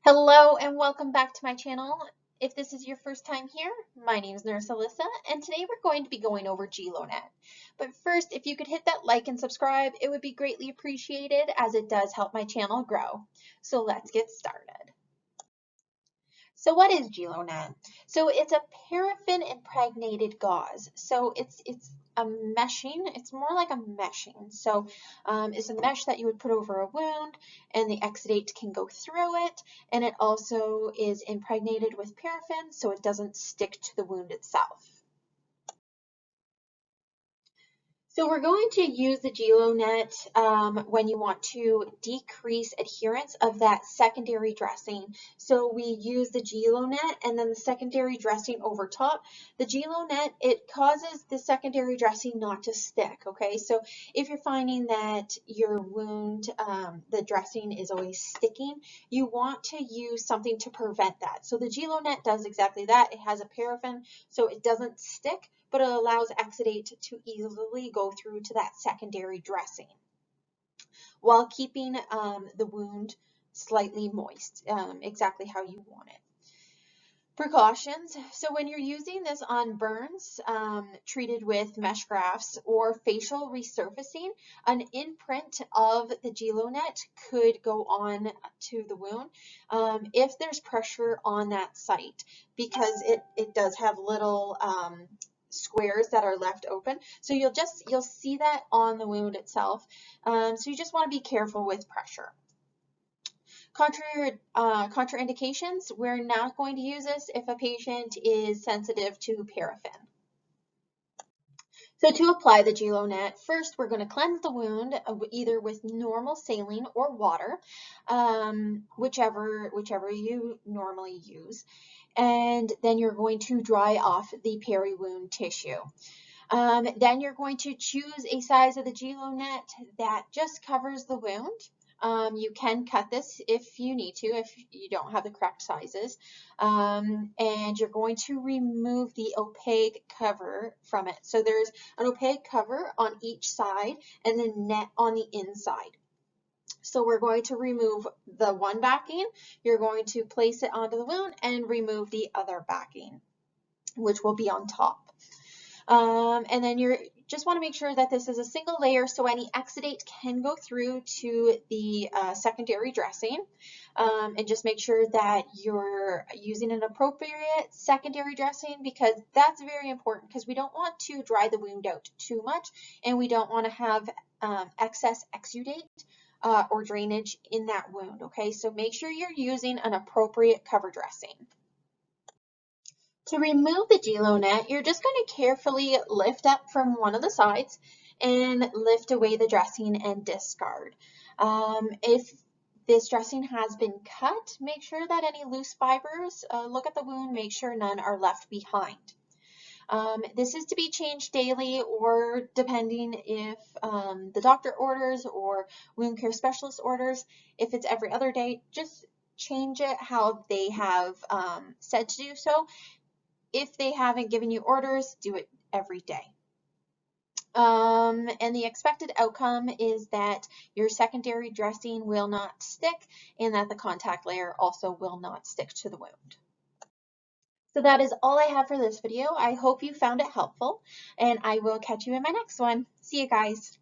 Hello and welcome back to my channel. If this is your first time here, my name is Nurse Alyssa and today we're going to be going over Jelonet. But first, if you could hit that like and subscribe, it would be greatly appreciated as it does help my channel grow. So let's get started. So what is Jelonet? So it's a paraffin impregnated gauze. So it's a meshing. It's more like a meshing. So it's a mesh that you would put over a wound, and the exudate can go through it. And it also is impregnated with paraffin, so it doesn't stick to the wound itself. So we're going to use the Jelonet when you want to decrease adherence of that secondary dressing. So we use the Jelonet and then the secondary dressing over top. The Jelonet, it causes the secondary dressing not to stick, okay? So if you're finding that your wound, the dressing is always sticking, you want to use something to prevent that. So the Jelonet does exactly that. It has a paraffin, so it doesn't stick, but it allows exudate to easily go through to that secondary dressing while keeping the wound slightly moist, exactly how you want it. Precautions. So when you're using this on burns treated with mesh grafts or facial resurfacing, an imprint of the Jelonet could go on to the wound if there's pressure on that site, because it does have little squares that are left open. So you'll see that on the wound itself. So you just want to be careful with pressure. Contraindications, we're not going to use this if a patient is sensitive to paraffin. So to apply the Jelonet, first we're going to cleanse the wound either with normal saline or water, whichever you normally use. And then you're going to dry off the peri-wound tissue. Then you're going to choose a size of the Jelonet that just covers the wound. You can cut this if you need to, if you don't have the correct sizes. And you're going to remove the opaque cover from it. So there's an opaque cover on each side and then net on the inside. So we're going to remove the one backing, you're going to place it onto the wound and remove the other backing, which will be on top. And then you just want to make sure that this is a single layer so any exudate can go through to the secondary dressing. And just make sure that you're using an appropriate secondary dressing, because that's very important, because we don't want to dry the wound out too much and we don't want to have excess exudate or drainage in that wound, okay? So make sure you're using an appropriate cover dressing. To remove the Jelonet, you're just going to carefully lift up from one of the sides and lift away the dressing and discard. If this dressing has been cut, make sure that any loose fibers, look at the wound, make sure none are left behind. This is to be changed daily, or depending if the doctor orders or wound care specialist orders, if it's every other day, just change it how they have said to do so. If they haven't given you orders, do it every day. And the expected outcome is that your secondary dressing will not stick and that the contact layer also will not stick to the wound. So that is all I have for this video. I hope you found it helpful, and I will catch you in my next one. See you guys.